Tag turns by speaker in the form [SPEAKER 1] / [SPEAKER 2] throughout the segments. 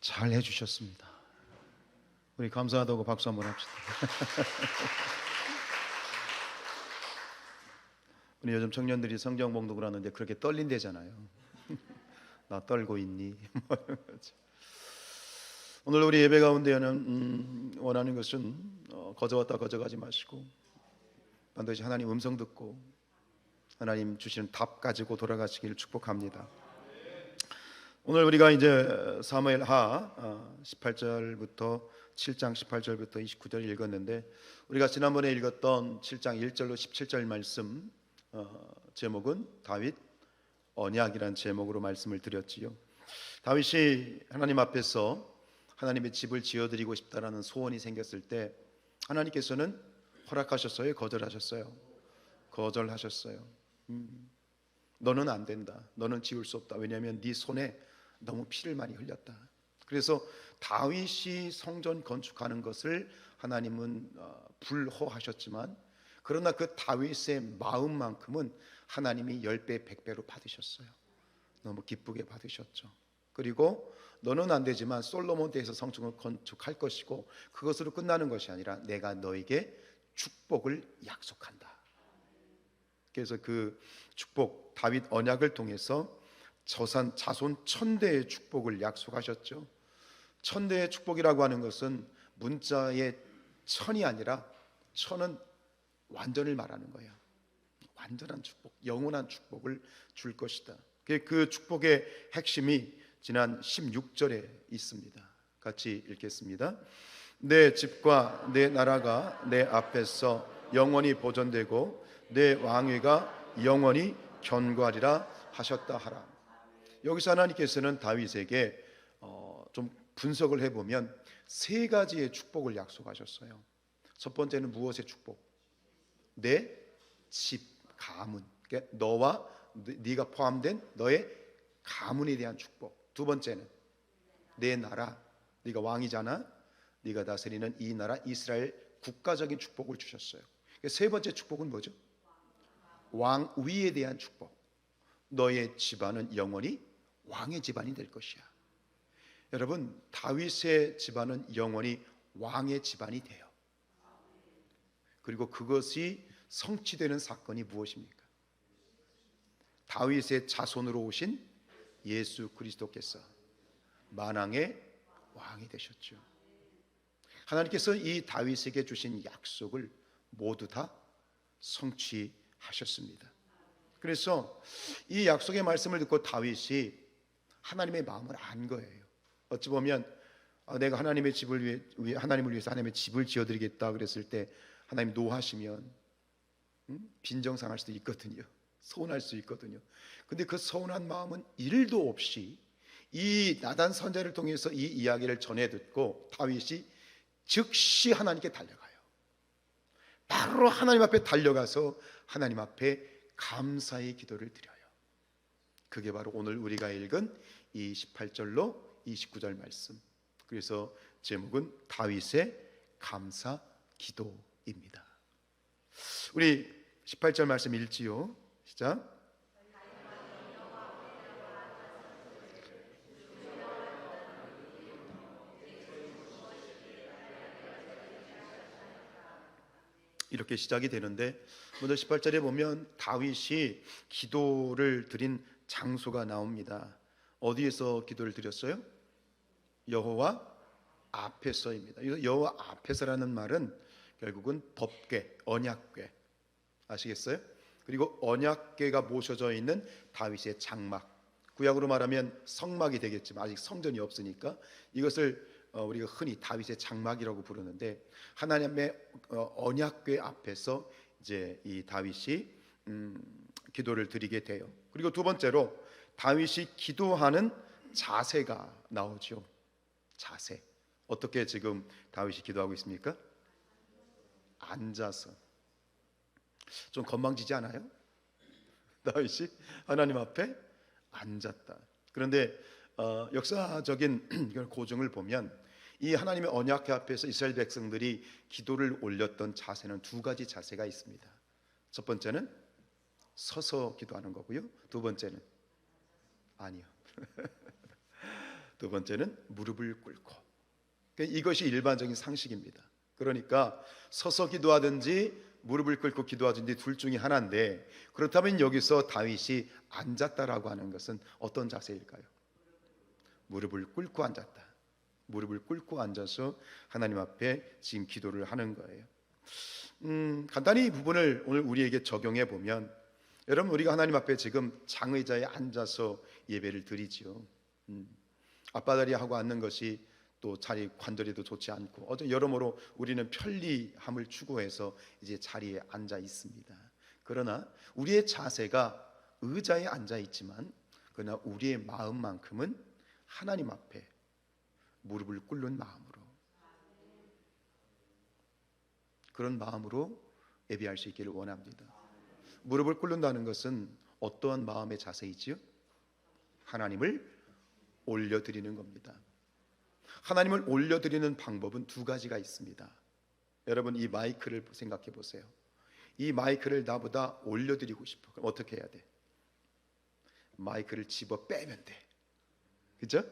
[SPEAKER 1] 잘 해주셨습니다. 우리 감사하다고 박수 한번 합시다. 우리 요즘 청년들이 성경 봉독을 하는데 그렇게 떨린대잖아요. 나 떨고 있니? 오늘 우리 예배 가운데에는 원하는 것은 거저왔다 거저가지 마시고 반드시 하나님 음성 듣고 하나님 주시는 답 가지고 돌아가시기를 축복합니다. 오늘 우리가 이제 사무엘하 18절부터 7장 18절부터 29절 읽었는데, 우리가 지난번에 읽었던 7장 1절로 17절 말씀 제목은 다윗 언약이란 제목으로 말씀을 드렸지요. 다윗이 하나님 앞에서 하나님의 집을 지어드리고 싶다라는 소원이 생겼을 때 하나님께서는 허락하셨어요? 거절하셨어요? 거절하셨어요. 너는 안 된다. 너는 지을 수 없다. 왜냐하면 네 손에 너무 피를 많이 흘렸다. 그래서 다윗이 성전 건축하는 것을 하나님은 불허하셨지만, 그러나 그 다윗의 마음만큼은 하나님이 10배 100배로 받으셨어요. 너무 기쁘게 받으셨죠. 그리고 너는 안 되지만 솔로몬 때에서 성전을 건축할 것이고 그것으로 끝나는 것이 아니라 내가 너에게 축복을 약속한다. 그래서 그 축복, 다윗 언약을 통해서 자손 1000대의 축복을 약속하셨죠. 1000대의 축복이라고 하는 것은 문자의 1000이 아니라 1000은 완전을 말하는 거예요. 완전한 축복, 영원한 축복을 줄 것이다. 그 축복의 핵심이 지난 16절에 있습니다. 같이 읽겠습니다. 내 집과 내 나라가 내 앞에서 영원히 보존되고 내 왕위가 영원히 견고하리라 하셨다 하라. 여기서 하나님께서는 다윗에게 좀 분석을 해보면 세 가지의 축복을 약속하셨어요. 첫 번째는 무엇의 축복? 내 집, 가문, 그러니까 너와 네가 포함된 너의 가문에 대한 축복. 두 번째는 내 나라, 네가 왕이잖아, 네가 다스리는 이 나라 이스라엘 국가적인 축복을 주셨어요. 세 번째 축복은 뭐죠? 왕위에 대한 축복. 너의 집안은 영원히 왕의 집안이 될 것이야. 여러분, 다윗의 집안은 영원히 왕의 집안이 돼요. 그리고 그것이 성취되는 사건이 무엇입니까? 다윗의 자손으로 오신 예수 그리스도께서 만왕의 왕이 되셨죠. 하나님께서 이 다윗에게 주신 약속을 모두 다 성취하셨습니다. 그래서 이 약속의 말씀을 듣고 다윗이 하나님의 마음을 안 거예요. 어찌 보면 내가 하나님의 집을 위해 하나님을 위해서 하나님의 집을 지어드리겠다 그랬을 때 하나님 노하시면 빈정상할 수도 있거든요. 서운할 수 있거든요. 근데 그 서운한 마음은 1도 없이 이 나단 선지자를 통해서 이 이야기를 전해 듣고 다윗이 즉시 하나님께 달려가요. 바로 하나님 앞에 달려가서 하나님 앞에 감사의 기도를 드려요. 그게 바로 오늘 우리가 읽은 이 18절로 29절 말씀. 그래서 제목은 다윗의 감사 기도입니다. 우리 18절 말씀 읽지요. 시작. 이렇게 시작이 되는데, 먼저 18절에 보면 다윗이 기도를 드린 장소가 나옵니다. 어디에서 기도를 드렸어요? 여호와 앞에서입니다. 여호와 앞에서라는 말은 결국은 법궤, 언약궤, 아시겠어요? 그리고 언약궤가 모셔져 있는 다윗의 장막, 구약으로 말하면 성막이 되겠지만 아직 성전이 없으니까 이것을 우리가 흔히 다윗의 장막이라고 부르는데, 하나님의 언약궤 앞에서 이제 이 다윗이 기도를 드리게 돼요. 그리고 두 번째로 다윗이 기도하는 자세가 나오죠. 자세. 어떻게 지금 다윗이 기도하고 있습니까? 앉아서. 좀 건방지지 않아요? 다윗이 하나님 앞에 앉았다. 그런데 역사적인 고증을 보면 이 하나님의 언약궤 앞에서 이스라엘 백성들이 기도를 올렸던 자세는 두 가지 자세가 있습니다. 첫 번째는 서서 기도하는 거고요. 두 번째는 아니요. 두 번째는 무릎을 꿇고. 이것이 일반적인 상식입니다. 그러니까 서서 기도하든지 무릎을 꿇고 기도하든지 둘 중에 하나인데, 그렇다면 여기서 다윗이 앉았다라고 하는 것은 어떤 자세일까요? 무릎을 꿇고 앉았다. 무릎을 꿇고 앉아서 하나님 앞에 지금 기도를 하는 거예요. 간단히 이 부분을 오늘 우리에게 적용해 보면, 여러분, 우리가 하나님 앞에 지금 장의자에 앉아서 예배를 드리지요. 앞바다리 하고 앉는 것이 또 자리 관절에도 좋지 않고, 여러모로 우리는 편리함을 추구해서 이제 자리에 앉아 있습니다. 그러나 우리의 자세가 의자에 앉아 있지만, 그러나 우리의 마음만큼은 하나님 앞에 무릎을 꿇는 마음으로, 그런 마음으로 예배할 수 있기를 원합니다. 무릎을 꿇는다는 것은 어떠한 마음의 자세이지요? 하나님을 올려드리는 겁니다. 하나님을 올려드리는 방법은 두 가지가 있습니다. 여러분, 이 마이크를 생각해 보세요. 이 마이크를 나보다 올려드리고 싶어. 그럼 어떻게 해야 돼? 마이크를 집어 빼면 돼. 그죠?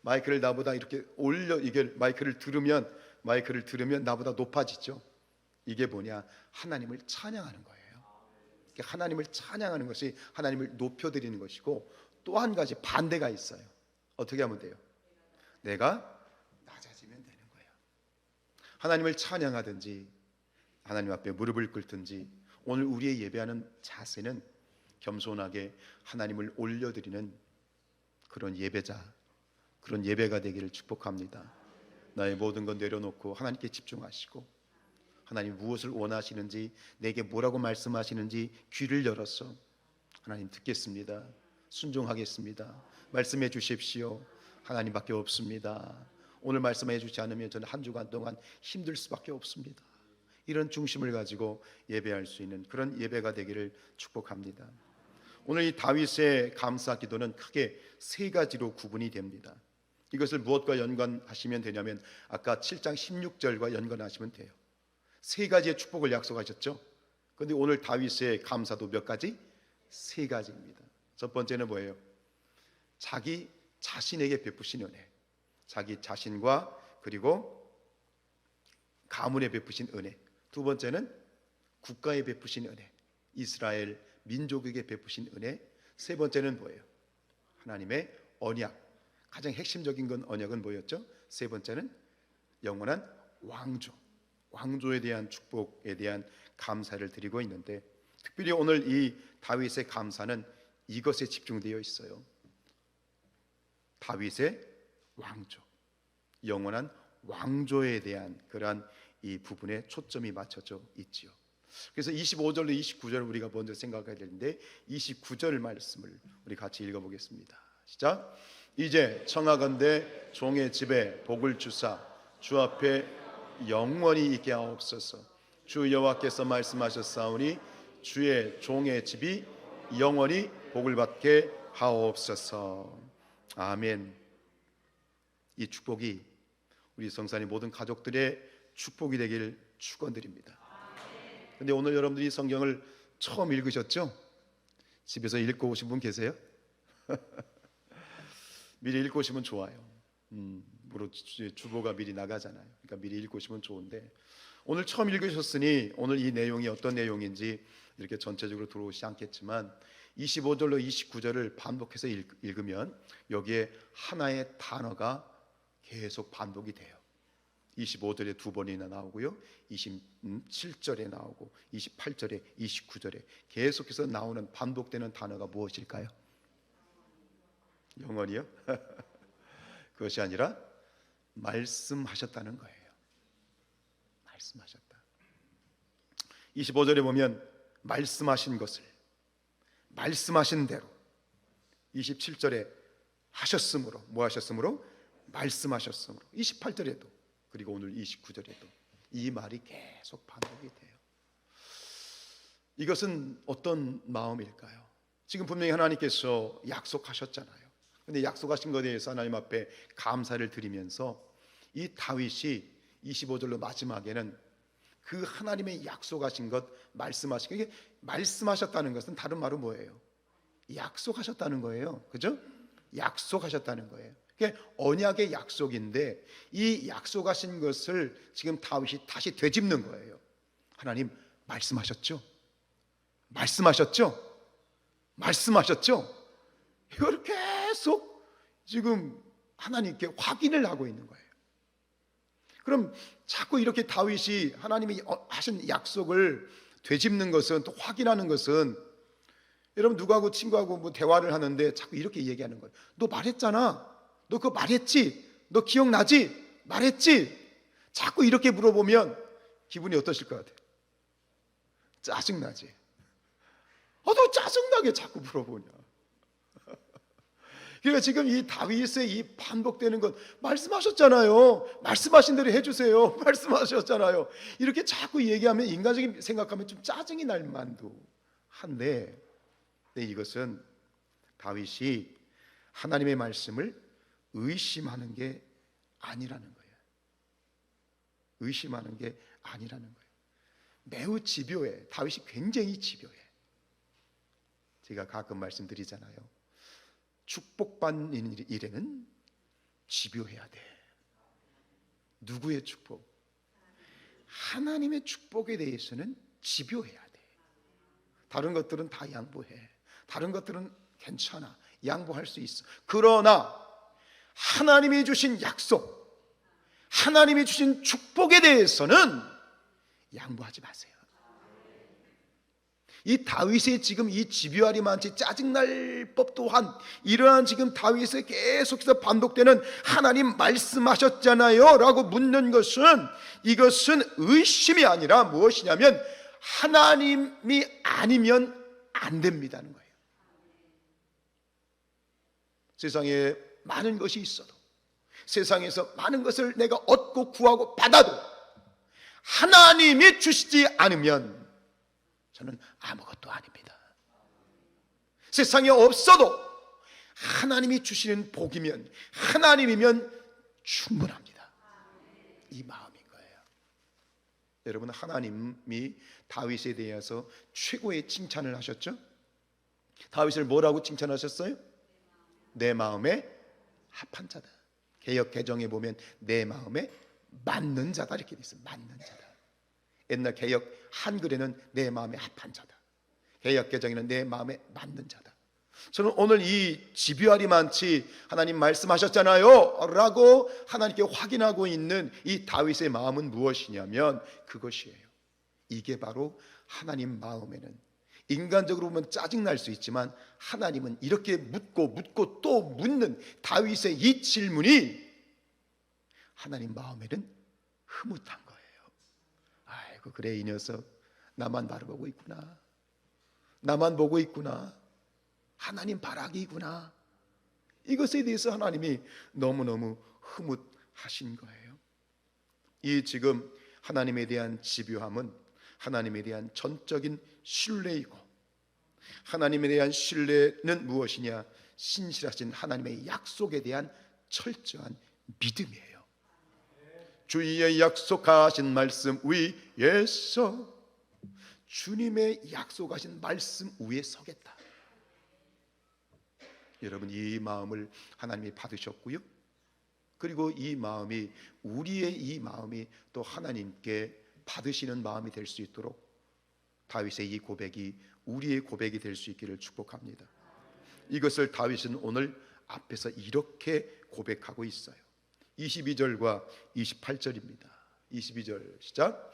[SPEAKER 1] 마이크를 나보다 이렇게 올려, 이게 마이크를 들으면 나보다 높아지죠. 이게 뭐냐? 하나님을 찬양하는 거예요. 하나님을 찬양하는 것이 하나님을 높여드리는 것이고, 또 한 가지 반대가 있어요. 어떻게 하면 돼요? 내가 낮아지면 되는 거예요. 하나님을 찬양하든지 하나님 앞에 무릎을 꿇든지, 오늘 우리의 예배하는 자세는 겸손하게 하나님을 올려드리는 그런 예배자, 그런 예배가 되기를 축복합니다. 나의 모든 것 내려놓고 하나님께 집중하시고, 하나님 무엇을 원하시는지, 내게 뭐라고 말씀하시는지 귀를 열어서 하나님 듣겠습니다. 순종하겠습니다. 말씀해 주십시오. 하나님밖에 없습니다. 오늘 말씀해 주지 않으면 저는 한 주간 동안 힘들 수밖에 없습니다. 이런 중심을 가지고 예배할 수 있는 그런 예배가 되기를 축복합니다. 오늘 이 다윗의 감사 기도는 크게 세 가지로 구분이 됩니다. 이것을 무엇과 연관하시면 되냐면, 아까 7장 16절과 연관하시면 돼요. 세 가지의 축복을 약속하셨죠. 그런데 오늘 다윗의 감사도 몇 가지? 세 가지입니다. 첫 번째는 뭐예요? 자기 자신에게 베푸신 은혜, 자기 자신과 그리고 가문에 베푸신 은혜. 두 번째는 국가에 베푸신 은혜, 이스라엘 민족에게 베푸신 은혜. 세 번째는 뭐예요? 하나님의 언약. 가장 핵심적인 건 언약은 뭐였죠? 세 번째는 영원한 왕조, 왕조에 대한 축복에 대한 감사를 드리고 있는데, 특별히 오늘 이 다윗의 감사는 이것에 집중되어 있어요. 다윗의 왕조, 영원한 왕조에 대한 그러한 이 부분에 초점이 맞춰져 있지요. 그래서 25절로 29절을 우리가 먼저 생각해야 되는데, 29절 말씀을 우리 같이 읽어보겠습니다. 시작. 이제 청하건대 종의 집에 복을 주사 주 앞에 영원히 있게 하옵소서. 주 여호와께서 말씀하셨사오니 주의 종의 집이 영원히 복을 받게 하옵소서. 아멘. 이 축복이 우리 성산의 모든 가족들의 축복이 되기를 축원드립니다. 근데 오늘 여러분들이 성경을 처음 읽으셨죠? 집에서 읽고 오신 분 계세요? 미리 읽고 오시면 좋아요. 물론 주보가 미리 나가잖아요. 그러니까 미리 읽고 오시면 좋은데, 오늘 처음 읽으셨으니 오늘 이 내용이 어떤 내용인지 이렇게 전체적으로 들어오시지 않겠지만, 25절로 29절을 반복해서 읽으면 여기에 하나의 단어가 계속 반복이 돼요. 25절에 두 번이나 나오고요, 27절에 나오고 28절에 29절에 계속해서 나오는 반복되는 단어가 무엇일까요? 영원히요? 그것이 아니라 말씀하셨다는 거예요. 말씀하셨다. 25절에 보면 말씀하신 것을, 말씀하신 대로. 27절에 하셨으므로, 뭐 하셨으므로? 말씀하셨으므로. 28절에도, 그리고 오늘 29절에도 이 말이 계속 반복이 돼요. 이것은 어떤 마음일까요? 지금 분명히 하나님께서 약속하셨잖아요. 근데 약속하신 것에 대해서 하나님 앞에 감사를 드리면서, 이 다윗이 25절로 마지막에는 그 하나님의 약속하신 것, 말씀하신 것, 이게 말씀하셨다는 것은 다른 말은 뭐예요? 약속하셨다는 거예요. 그죠? 약속하셨다는 거예요. 그게 언약의 약속인데 이 약속하신 것을 지금 다윗이 다시 되짚는 거예요. 하나님 말씀하셨죠? 말씀하셨죠? 말씀하셨죠? 이걸 계속 지금 하나님께 확인을 하고 있는 거예요. 그럼 자꾸 이렇게 다윗이 하나님이 하신 약속을 되짚는 것은, 또 확인하는 것은, 여러분 누구하고 친구하고 뭐 대화를 하는데 자꾸 이렇게 얘기하는 거예요. 너 말했잖아. 너 그거 말했지? 너 기억나지? 말했지? 자꾸 이렇게 물어보면 기분이 어떠실 것 같아요? 짜증나지? 너 짜증나게 자꾸 물어보냐? 그러니까 지금 이 다윗의 이 반복되는 것, 말씀하셨잖아요. 말씀하신 대로 해주세요. 말씀하셨잖아요. 이렇게 자꾸 얘기하면 인간적인 생각하면 좀 짜증이 날 만도 한데, 이것은 다윗이 하나님의 말씀을 의심하는 게 아니라는 거예요. 의심하는 게 아니라는 거예요. 매우 집요해. 다윗이 굉장히 집요해. 제가 가끔 말씀드리잖아요. 축복받는 일에는 집요해야 돼. 누구의 축복? 하나님의 축복에 대해서는 집요해야 돼. 다른 것들은 다 양보해. 다른 것들은 괜찮아. 양보할 수 있어. 그러나 하나님이 주신 약속, 하나님이 주신 축복에 대해서는 양보하지 마세요. 이 다윗의 지금 이 집요하리 많지 짜증날 법 또한, 이러한 지금 다윗의 계속해서 반복되는 하나님 말씀하셨잖아요 라고 묻는 것은, 이것은 의심이 아니라 무엇이냐면 하나님이 아니면 안 됩니다는 거예요. 세상에 많은 것이 있어도, 세상에서 많은 것을 내가 얻고 구하고 받아도 하나님이 주시지 않으면 저는 아무것도 아닙니다. 세상에 없어도 하나님이 주시는 복이면, 하나님이면 충분합니다. 이 마음인 거예요. 여러분, 하나님이 다윗에 대해서 최고의 칭찬을 하셨죠? 다윗을 뭐라고 칭찬하셨어요? 내 마음에 합한 자다. 개역 개정에 보면 내 마음에 맞는 자다 이렇게 돼 있어요. 맞는 자다. 옛날 개역 한글에는 내 마음에 합한 자다. 개역 개정에는 내 마음에 맞는 자다. 저는 오늘 이 집요하리 많지 하나님 말씀하셨잖아요 라고 하나님께 확인하고 있는 이 다윗의 마음은 무엇이냐면 그것이에요. 이게 바로 하나님 마음에는, 인간적으로 보면 짜증날 수 있지만 하나님은 이렇게 묻고 또 묻는 다윗의 이 질문이 하나님 마음에는 흐뭇한 거예요. 아이고, 그래, 이 녀석 나만 바라보고 있구나. 나만 보고 있구나. 하나님 바라기구나. 이것에 대해서 하나님이 너무너무 흐뭇하신 거예요. 이 지금 하나님에 대한 집요함은 하나님에 대한 전적인 신뢰이고, 하나님에 대한 신뢰는 무엇이냐? 신실하신 하나님의 약속에 대한 철저한 믿음이에요. 주의 약속하신 말씀 위에서, 주님의 약속하신 말씀 위에 서겠다. 여러분, 이 마음을 하나님이 받으셨고요, 그리고 이 마음이, 우리의 이 마음이 또 하나님께 받으시는 마음이 될 수 있도록 다윗의 이 고백이 우리의 고백이 될 수 있기를 축복합니다. 이것을 다윗은 오늘 앞에서 이렇게 고백하고 있어요. 22절과 28절입니다. 22절 시작.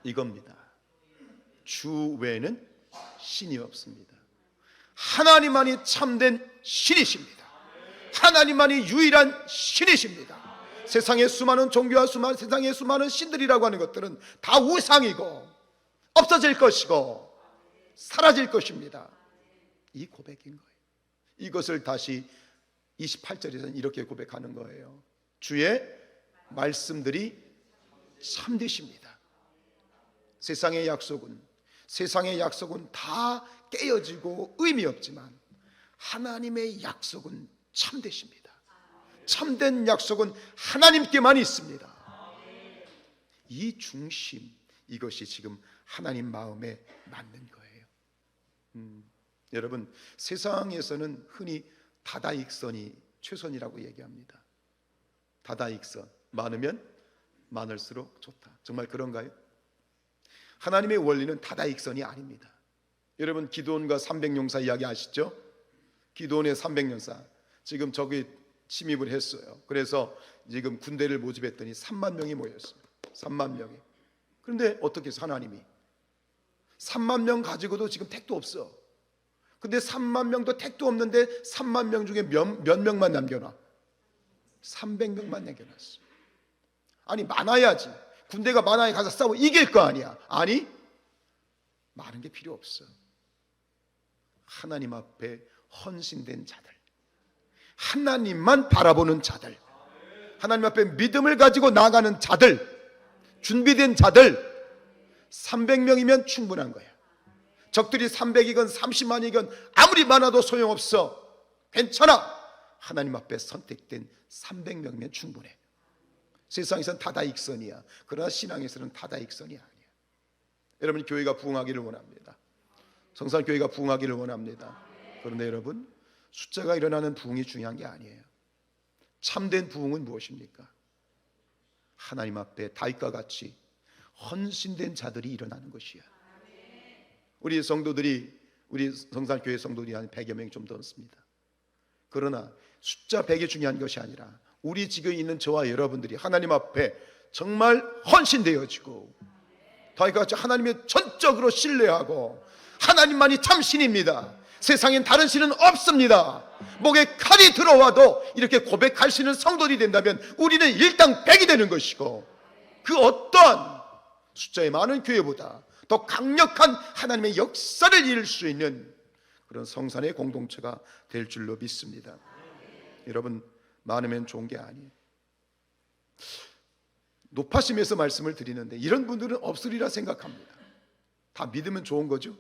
[SPEAKER 1] 이겁니다. 주 외에는 신이 없습니다. 하나님만이 참된 신이십니다. 하나님만이 유일한 신이십니다. 세상의 수많은 종교와 세상의 수많은 신들이라고 하는 것들은 다 우상이고 없어질 것이고 사라질 것입니다. 이 고백인 거예요. 이것을 다시 28절에서는 이렇게 고백하는 거예요. 주의 말씀들이 참되십니다. 세상의 약속은 다 깨어지고 의미 없지만 하나님의 약속은 참되십니다. 참된 약속은 하나님께만 있습니다. 이 중심, 이것이 지금 하나님 마음에 맞는 거예요. 여러분, 세상에서는 흔히 다다익선이 최선이라고 얘기합니다. 다다익선, 많으면 많을수록 좋다. 정말 그런가요? 하나님의 원리는 다다익선이 아닙니다. 여러분 기드온과 300용사 이야기 아시죠? 기드온의 300용사 지금 저기 침입을 했어요. 그래서 지금 군대를 모집했더니 3만 명이 모였어요. 3만 명이. 그런데 어떻게 해서 하나님이 3만 명 가지고도 지금 택도 없어. 근데 3만 명도 택도 없는데 3만 명 중에 몇 명만 남겨놔? 300명만 남겨놨어. 아니 많아야지. 군대가 많아야 가서 싸워 이길 거 아니야. 아니 많은 게 필요 없어. 하나님 앞에 헌신된 자들, 하나님만 바라보는 자들, 하나님 앞에 믿음을 가지고 나아가는 자들, 준비된 자들 300명이면 충분한 거야. 적들이 300이건 30만이건 아무리 많아도 소용없어. 괜찮아. 하나님 앞에 선택된 300명이면 충분해. 세상에서는 다다익선이야. 그러나 신앙에서는 다다익선이 아니야. 여러분 교회가 부흥하기를 원합니다. 성산교회가 부흥하기를 원합니다. 그런데 여러분 숫자가 일어나는 부흥이 중요한 게 아니에요. 참된 부흥은 무엇입니까? 하나님 앞에 다윗과 같이 헌신된 자들이 일어나는 것이야. 우리 성도들이, 우리 성산교회 성도들이 한 100여 명이 좀 넘습니다. 그러나 숫자 100이 중요한 것이 아니라 우리 지금 있는 저와 여러분들이 하나님 앞에 정말 헌신되어지고 다윗과 같이 하나님의 전적으로 신뢰하고 하나님만이 참 신입니다. 세상엔 다른 신은 없습니다. 목에 칼이 들어와도 이렇게 고백할 수 있는 성도들이 된다면 우리는 일당100이 되는 것이고, 그 어떠한 숫자의 많은 교회보다 더 강력한 하나님의 역사를 이룰 수 있는 그런 성산의 공동체가 될 줄로 믿습니다. 여러분 많으면 좋은 게 아니에요. 높아심에서 말씀을 드리는데 이런 분들은 없으리라 생각합니다. 다 믿으면 좋은 거죠.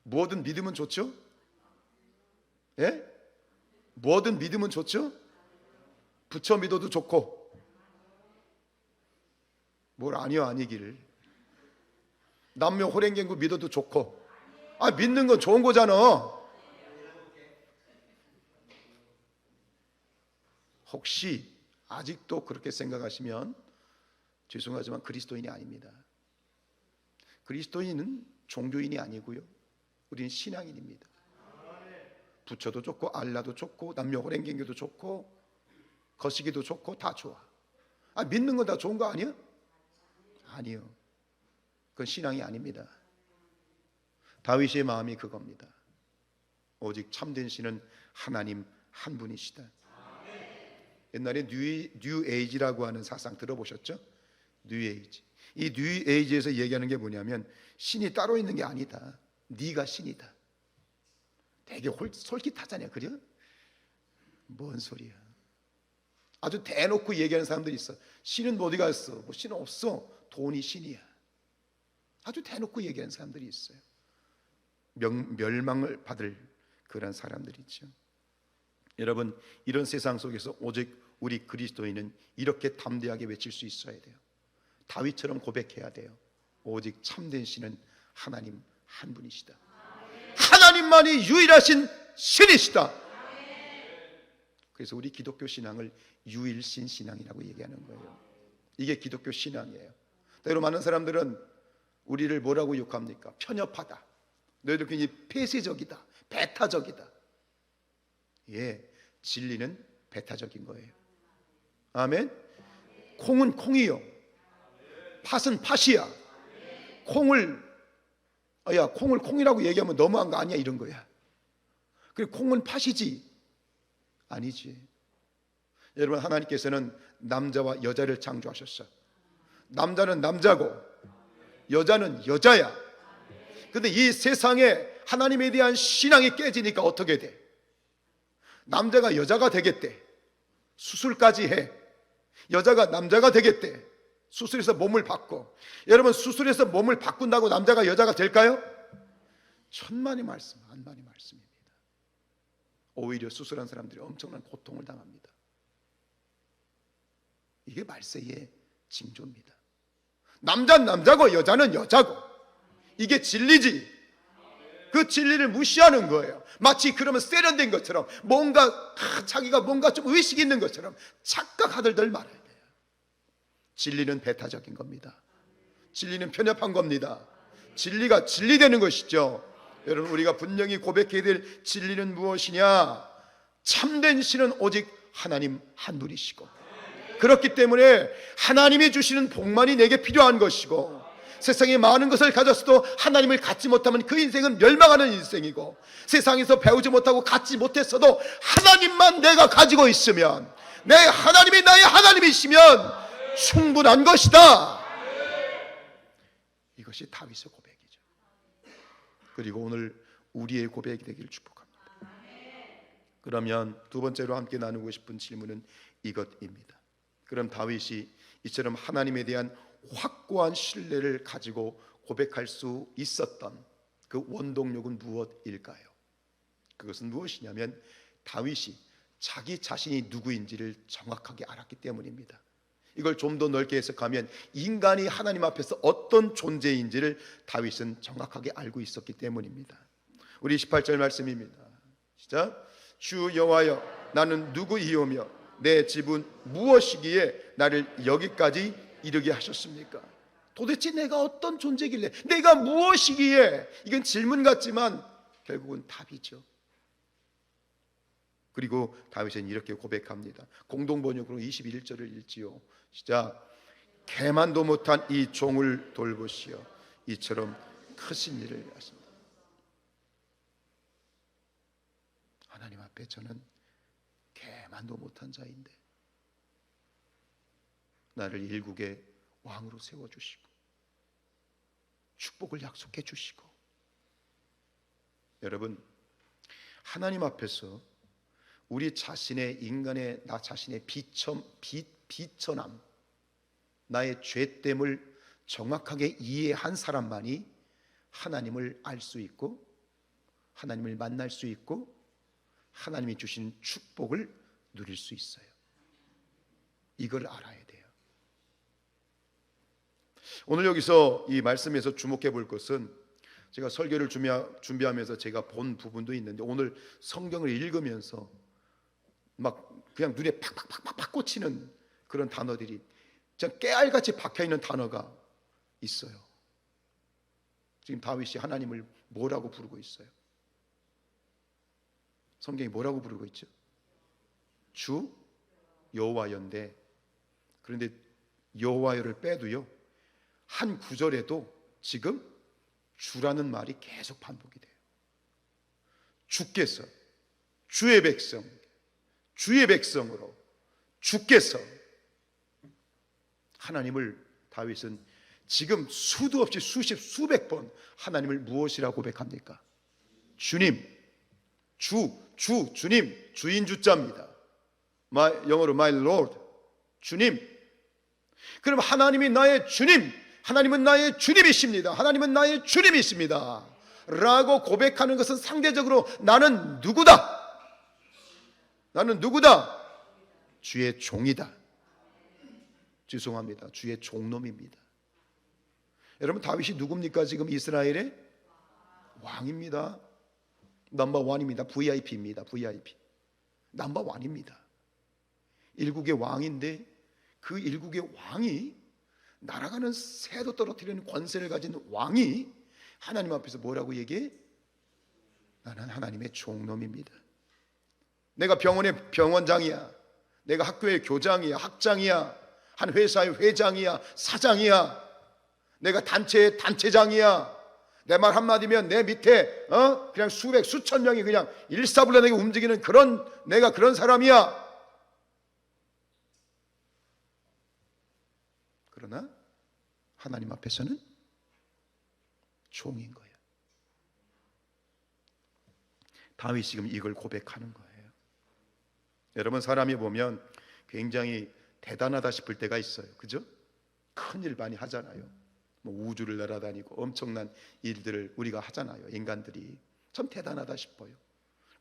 [SPEAKER 1] 뭐든 믿으면 좋죠? 예? 뭐든 믿으면 좋죠? 부처 믿어도 좋고 뭘 아니요 아니기를 남묘 호랭갱구 믿어도 좋고 믿는 건 좋은 거잖아. 혹시 아직도 그렇게 생각하시면 죄송하지만 그리스도인이 아닙니다. 그리스도인은 종교인이 아니고요, 우리는 신앙인입니다. 부처도 좋고 알라도 좋고 남녀 호랭갱교도 좋고 거시기도 좋고 다 좋아. 믿는 건 다 좋은 거 아니야? 아니요, 그건 신앙이 아닙니다. 다윗의 마음이 그겁니다. 오직 참된 신은 하나님 한 분이시다. 옛날에 뉴 에이지라고 하는 사상 들어보셨죠? 뉴 에이지. 이 뉴 에이지에서 얘기하는 게 뭐냐면 신이 따로 있는 게 아니다. 네가 신이다. 되게 솔깃하잖아요. 그래? 뭔 소리야. 아주 대놓고 얘기하는 사람들이 있어. 신은 어디 갔어? 뭐 신은 없어. 돈이 신이야. 아주 대놓고 얘기하는 사람들이 있어요. 멸망을 받을 그런 사람들이죠. 여러분 이런 세상 속에서 오직 우리 그리스도인은 이렇게 담대하게 외칠 수 있어야 돼요. 다윗처럼 고백해야 돼요. 오직 참된 신은 하나님 한 분이시다. 하나님만이 유일하신 신이시다. 그래서 우리 기독교 신앙을 유일신 신앙이라고 얘기하는 거예요. 이게 기독교 신앙이에요. 때로 많은 사람들은 우리를 뭐라고 욕합니까? 편협하다. 너희들 굉장히 폐쇄적이다. 배타적이다. 예, 진리는 배타적인 거예요. 아멘. 콩은 콩이요, 팥은 팥이야. 콩을 콩이라고 얘기하면 너무한 거 아니야, 이런 거야. 그리고 콩은 팥이지. 아니지. 여러분 하나님께서는 남자와 여자를 창조하셨어. 남자는 남자고 여자는 여자야. 근데 이 세상에 하나님에 대한 신앙이 깨지니까 어떻게 돼? 남자가 여자가 되겠대. 수술까지 해. 여자가 남자가 되겠대. 수술해서 몸을 바꿔. 여러분 수술해서 몸을 바꾼다고 남자가 여자가 될까요? 천만의 말씀, 만만의 말씀입니다. 오히려 수술한 사람들이 엄청난 고통을 당합니다. 이게 말세의 징조입니다. 남자는 남자고 여자는 여자고, 이게 진리지. 그 진리를 무시하는 거예요. 마치 그러면 세련된 것처럼 뭔가 자기가 뭔가 좀 의식이 있는 것처럼 착각하들들 말아야 돼요. 진리는 배타적인 겁니다. 진리는 편협한 겁니다. 진리가 진리되는 것이죠. 여러분, 우리가 분명히 고백해야 될 진리는 무엇이냐? 참된 신은 오직 하나님 한 분이시고, 그렇기 때문에 하나님이 주시는 복만이 내게 필요한 것이고, 세상에 많은 것을 가졌어도 하나님을 갖지 못하면 그 인생은 멸망하는 인생이고, 세상에서 배우지 못하고 갖지 못했어도 하나님만 내가 가지고 있으면, 내 하나님이 나의 하나님이시면 충분한 것이다. 이것이 다윗의 고백이죠. 그리고 오늘 우리의 고백이 되기를 축복합니다. 그러면 두 번째로 함께 나누고 싶은 질문은 이것입니다. 그럼 다윗이 이처럼 하나님에 대한 확고한 신뢰를 가지고 고백할 수 있었던 그 원동력은 무엇일까요? 그것은 무엇이냐면 다윗이 자기 자신이 누구인지를 정확하게 알았기 때문입니다. 이걸 좀 더 넓게 해석하면 인간이 하나님 앞에서 어떤 존재인지를 다윗은 정확하게 알고 있었기 때문입니다. 우리 18절 말씀입니다. 시작. 주 여호와여, 나는 누구이오며 내 집은 무엇이기에 나를 여기까지 이르게 하셨습니까? 도대체 내가 어떤 존재길래, 내가 무엇이기에? 이건 질문 같지만 결국은 답이죠. 그리고 다윗은 이렇게 고백합니다. 공동번역으로 21절을 읽지요. 시작. 개만도 못한 이 종을 돌보시어 이처럼 크신 일을 하십니다. 하나님 앞에 저는 개만도 못한 자인데 나를 일국의 왕으로 세워주시고 축복을 약속해 주시고, 여러분, 하나님 앞에서 우리 자신의 인간의 나 자신의 비천함, 나의 죄됨을 정확하게 이해한 사람만이 하나님을 알 수 있고 하나님을 만날 수 있고 하나님이 주신 축복을 누릴 수 있어요. 이걸 알아야 돼요. 오늘 여기서 이 말씀에서 주목해 볼 것은, 제가 설교를 준비하면서 제가 본 부분도 있는데, 오늘 성경을 읽으면서 막 그냥 눈에 팍팍팍팍 꽂히는 그런 단어들이 그냥 깨알같이 박혀있는 단어가 있어요. 지금 다윗이 하나님을 뭐라고 부르고 있어요? 성경이 뭐라고 부르고 있죠? 주 여호와여인데, 그런데 여호와여를 빼도요, 한 구절에도 지금 주라는 말이 계속 반복이 돼요. 주께서, 주의 백성, 주의 백성으로, 주께서. 하나님을 다윗은 지금 수도 없이 수백 번 하나님을 무엇이라고 고백합니까? 주님, 주님, 주인 주자입니다. 영어로 my Lord, 주님. 그럼 하나님이 나의 주님, 하나님은 나의 주님이십니다. 하나님은 나의 주님이십니다 라고 고백하는 것은 상대적으로 나는 누구다? 나는 누구다? 주의 종이다. 죄송합니다, 주의 종놈입니다. 여러분, 다윗이 누굽니까? 지금 이스라엘의 왕입니다. 넘버원입니다. VIP입니다. VIP 넘버원입니다. 일국의 왕인데, 그 일국의 왕이, 날아가는 새도 떨어뜨리는 권세를 가진 왕이 하나님 앞에서 뭐라고 얘기해? 나는 하나님의 종놈입니다. 내가 병원의 병원장이야, 내가 학교의 교장이야, 학장이야, 한 회사의 회장이야, 사장이야, 내가 단체의 단체장이야. 내 말 한마디면 내 밑에 그냥 수천 명이 그냥 일사불란하게 움직이는 내가 그런 사람이야. 그러나 하나님 앞에서는 종인 거예요. 다윗이 지금 이걸 고백하는 거예요. 여러분, 사람이 보면 굉장히 대단하다 싶을 때가 있어요. 그죠? 큰일 많이 하잖아요. 뭐 우주를 날아다니고 엄청난 일들을 우리가 하잖아요. 인간들이 참 대단하다 싶어요.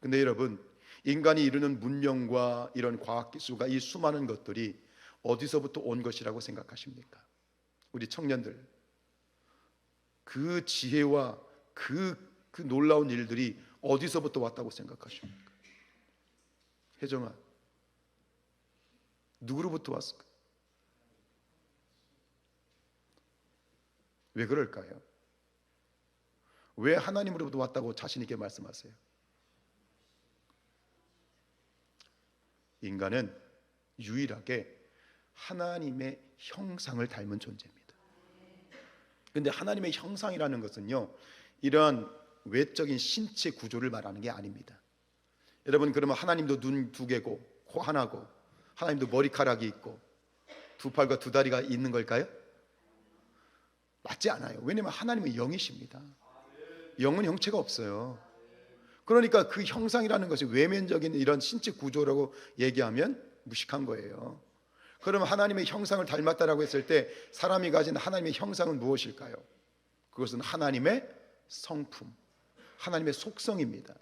[SPEAKER 1] 근데 여러분, 인간이 이루는 문명과 이런 과학기술과 이 수많은 것들이 어디서부터 온 것이라고 생각하십니까? 우리 청년들, 그 지혜와 그 그 놀라운 일들이 어디서부터 왔다고 생각하십니까? 혜정아, 누구로부터 왔을까? 왜 그럴까요? 왜 하나님으로부터 왔다고 자신 있게 말씀하세요? 인간은 유일하게 하나님의 형상을 닮은 존재입니다. 그런데 하나님의 형상이라는 것은요, 이러한 외적인 신체 구조를 말하는 게 아닙니다. 여러분, 그러면 하나님도 눈 두 개고 코 하나고 하나님도 머리카락이 있고 두 팔과 두 다리가 있는 걸까요? 맞지 않아요. 왜냐하면 하나님은 영이십니다. 영은 형체가 없어요. 그러니까 그 형상이라는 것이 외면적인 이런 신체 구조라고 얘기하면 무식한 거예요. 그러면 하나님의 형상을 닮았다라고 했을 때 사람이 가진 하나님의 형상은 무엇일까요? 그것은 하나님의 성품, 하나님의 속성입니다.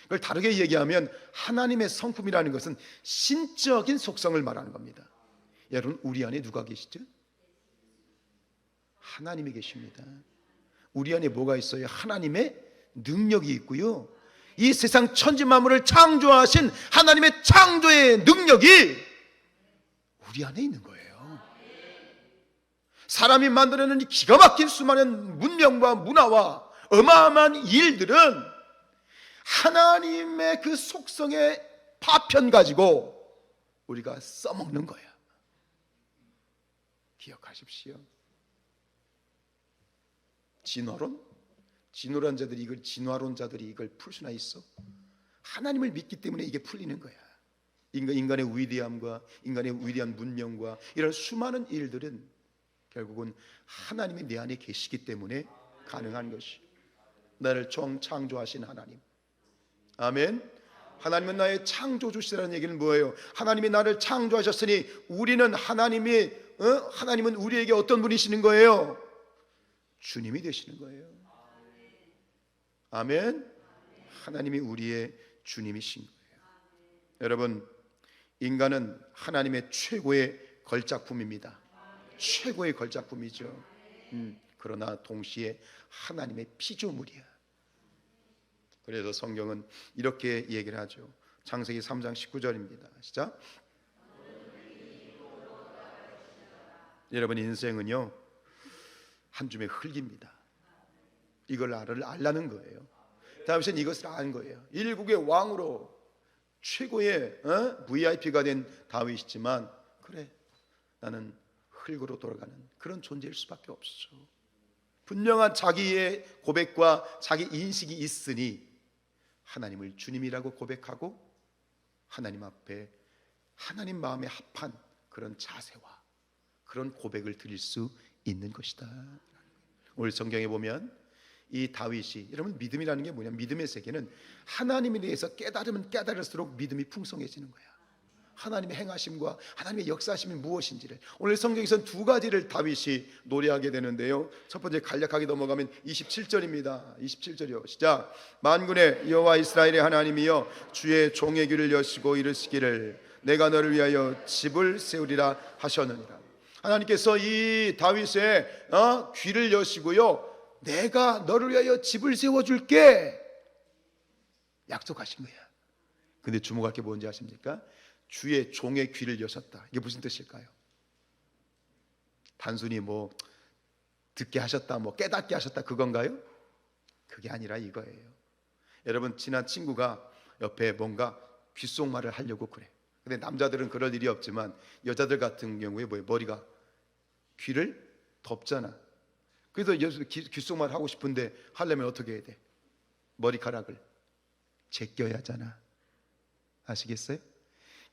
[SPEAKER 1] 그걸 다르게 얘기하면 하나님의 성품이라는 것은 신적인 속성을 말하는 겁니다. 여러분, 우리 안에 누가 계시죠? 하나님이 계십니다. 우리 안에 뭐가 있어요? 하나님의 능력이 있고요, 이 세상 천지 만물을 창조하신 하나님의 창조의 능력이 우리 안에 있는 거예요. 사람이 만들어낸 기가 막힌 수많은 문명과 문화와 어마어마한 일들은 하나님의 그 속성의 파편 가지고 우리가 써먹는 거야. 기억하십시오. 진화론자들이 이걸 풀 수나 있어? 하나님을 믿기 때문에 이게 풀리는 거야. 인간의 위대함과 인간의 위대한 문명과 이런 수많은 일들은 결국은 하나님이 내 안에 계시기 때문에 가능한 것이. 나를 창조하신 하나님, 아멘. 하나님은 나의 창조주시라는 얘기는 뭐예요? 하나님이 나를 창조하셨으니 우리는 하나님은 우리에게 어떤 분이시는 거예요? 주님이 되시는 거예요. 아멘. 하나님이 우리의 주님이신 거예요. 여러분, 인간은 하나님의 최고의 걸작품입니다. 최고의 걸작품이죠. 그러나 동시에 하나님의 피조물이야. 그래서 성경은 이렇게 얘기를 하죠. 창세기 3장 19절입니다. 시작. 여러분, 인생은요 한 줌의 흙입니다. 이걸 알라는 거예요. 다윗은 이것을 안 거예요. 일국의 왕으로 최고의 VIP가 된 다윗이지만, 그래, 나는 흙으로 돌아가는 그런 존재일 수밖에 없어. 분명한 자기의 고백과 자기 인식이 있으니 하나님을 주님이라고 고백하고 하나님 앞에 하나님 마음에 합한 그런 자세와 그런 고백을 드릴 수 있는 것이다. 오늘 성경에 보면 이 다윗이, 여러분, 믿음이라는 게 뭐냐? 믿음의 세계는 하나님에 대해서 깨달으면 깨달을수록 믿음이 풍성해지는 거야. 하나님의 행하심과 하나님의 역사하심이 무엇인지를. 오늘 성경에서는 두 가지를 다윗이 노래하게 되는데요. 첫 번째, 간략하게 넘어가면 27절입니다 27절이요 시작. 만군의 여호와 이스라엘의 하나님이여, 주의 종의 귀를 여시고 이르시기를 내가 너를 위하여 집을 세우리라 하셨느니라. 하나님께서 이 다윗의 귀를 여시고요, 내가 너를 위하여 집을 세워줄게 약속하신 거야. 근데 주목할 게 뭔지 아십니까? 주의 종의 귀를 여셨다. 이게 무슨 뜻일까요? 단순히 뭐 듣게 하셨다, 뭐 깨닫게 하셨다, 그건가요? 그게 아니라 이거예요. 여러분, 친한 친구가 옆에 뭔가 귓속말을 하려고 그래. 근데 남자들은 그럴 일이 없지만 여자들 같은 경우에 뭐예요? 머리가 귀를 덮잖아. 그래서 귓속말 하고 싶은데 하려면 어떻게 해야 돼? 머리카락을 제껴야 하잖아. 아시겠어요?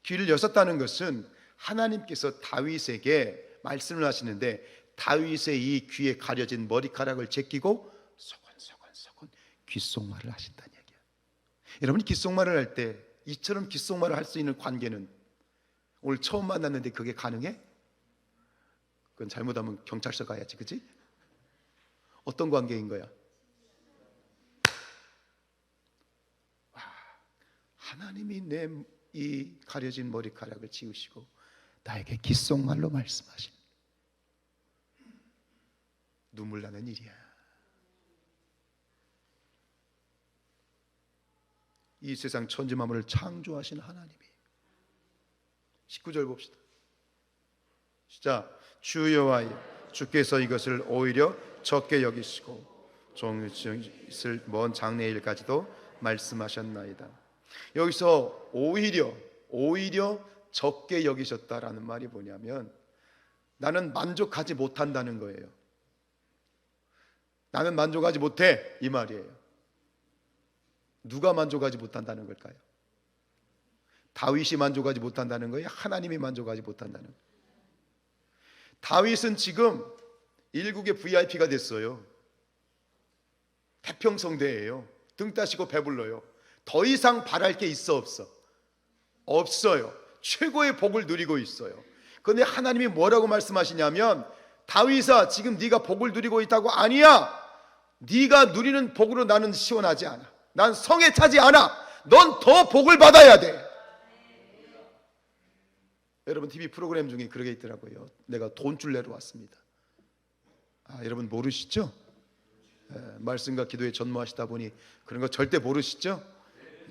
[SPEAKER 1] 귀를 여셨다는 것은 하나님께서 다윗에게 말씀을 하시는데, 다윗의 이 귀에 가려진 머리카락을 제끼고 소곤소곤 귓속말을 하신다는 얘기야. 여러분이 귓속말을 할 때 이처럼 귓속말을 할 수 있는 관계는, 오늘 처음 만났는데 그게 가능해? 그건 잘못하면 경찰서 가야지, 그치? 어떤 관계인 거야? 와, 하나님이 내 이 가려진 머리카락을 지우시고 나에게 귓속말로 말씀하신, 눈물 나는 일이야. 이 세상 천지 만물을 창조하신 하나님이. 19절 봅시다. 시작. 주 여호와여, 주께서 이것을 오히려 적게 여기시고 종의 있을 먼 장래일까지도 말씀하셨나이다. 여기서 오히려 적게 여기셨다라는 말이 뭐냐면, 나는 만족하지 못한다는 거예요. 나는 만족하지 못해, 이 말이에요. 누가 만족하지 못한다는 걸까요? 다윗이 만족하지 못한다는 거예요? 하나님이 만족하지 못한다는 거예요? 다윗은 지금 일국의 VIP가 됐어요. 태평성대예요. 등 따시고 배불러요. 더 이상 바랄 게 있어 없어? 없어요. 최고의 복을 누리고 있어요. 그런데 하나님이 뭐라고 말씀하시냐면, 다윗아, 지금 네가 복을 누리고 있다고? 아니야. 네가 누리는 복으로 나는 시원하지 않아. 난 성에 차지 않아. 넌 더 복을 받아야 돼. 여러분, TV 프로그램 중에 그러게 있더라고요. 내가 돈줄 내러 왔습니다. 여러분 모르시죠? 말씀과 기도에 전무하시다 보니 그런 거 절대 모르시죠?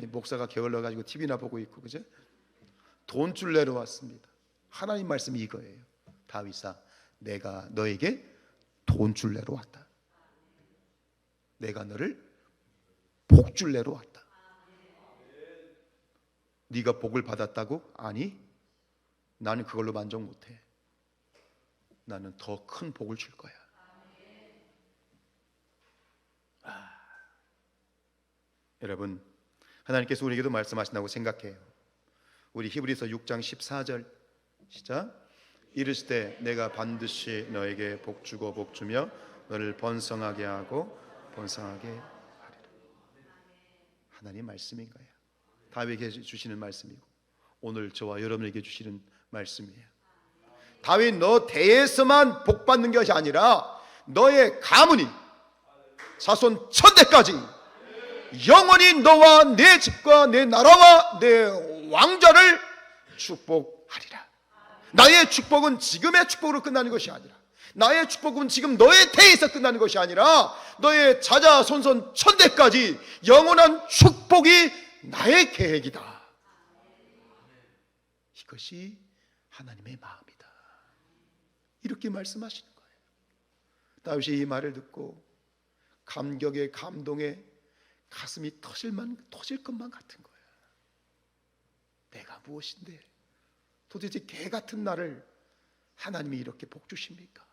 [SPEAKER 1] 목사가 게을러 가지고 TV나 보고 있고, 그죠? 돈줄 내러 왔습니다. 하나님 말씀이 이거예요. 다윗아, 내가 너에게 돈줄 내러 왔다. 내가 너를 복줄 내러 왔다. 네가 복을 받았다고? 아니, 나는 그걸로 만족 못해. 나는 더 큰 복을 줄 거야. 여러분, 하나님께서 우리에게도 말씀하신다고 생각해요. 우리 히브리서 6장 14절 시작. 이르시되 내가 반드시 너에게 복 주고 복 주며 너를 번성하게 하고 번성하게 하리라. 하나님 말씀인 거예요. 다윗에게 주시는 말씀이고 오늘 저와 여러분에게 주시는 말씀이에요. 다윗, 너 대에서만 복 받는 것이 아니라 너의 가문이 자손 천대까지 영원히 너와 내 집과 내 나라와 내 왕좌를 축복하리라. 나의 축복은 지금의 축복으로 끝나는 것이 아니라, 나의 축복은 지금 너의 태에서 끝나는 것이 아니라 너의 자자손손 천대까지 영원한 축복이 나의 계획이다. 이것이 하나님의 마음이다. 이렇게 말씀하시는 거예요. 다윗이 이 말을 듣고 감격에 감동에 가슴이 터질 것만 같은 거예요. 내가 무엇인데 도대체 개 같은 나를 하나님이 이렇게 복 주십니까?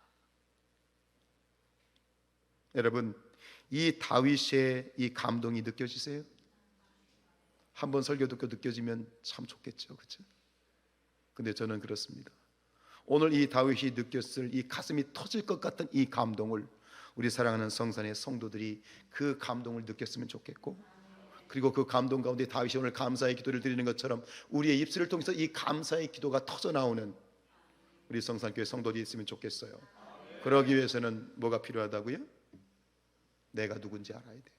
[SPEAKER 1] 여러분, 이 다윗의 이 감동이 느껴지세요? 한번 설교 듣고 느껴지면 참 좋겠죠, 그렇죠? 근데 저는 그렇습니다. 오늘 이 다윗이 느꼈을 이 가슴이 터질 것 같은 이 감동을 우리 사랑하는 성산의 성도들이 그 감동을 느꼈으면 좋겠고, 그리고 그 감동 가운데 다윗이 오늘 감사의 기도를 드리는 것처럼 우리의 입술을 통해서 이 감사의 기도가 터져 나오는 우리 성산교회 성도들이 있으면 좋겠어요. 그러기 위해서는 뭐가 필요하다고요? 내가 누군지 알아야 돼요.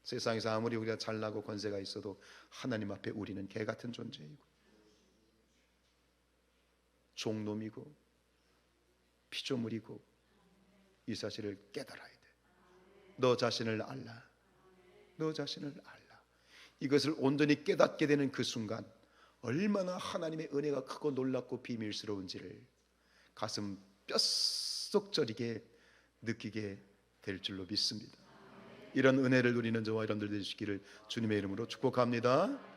[SPEAKER 1] 세상에서 아무리 우리가 잘나고 권세가 있어도 하나님 앞에 우리는 개 같은 존재이고 종놈이고 피조물이고 이 사실을 깨달아야 돼. 너 자신을 알라. 너 자신을 알라. 이것을 온전히 깨닫게 되는 그 순간 얼마나 하나님의 은혜가 크고 놀랍고 비밀스러운지를 가슴 뼛속 저리게 느끼게 될 줄로 믿습니다. 이런 은혜를 누리는 저와 여러분들 되시기를 주님의 이름으로 축복합니다.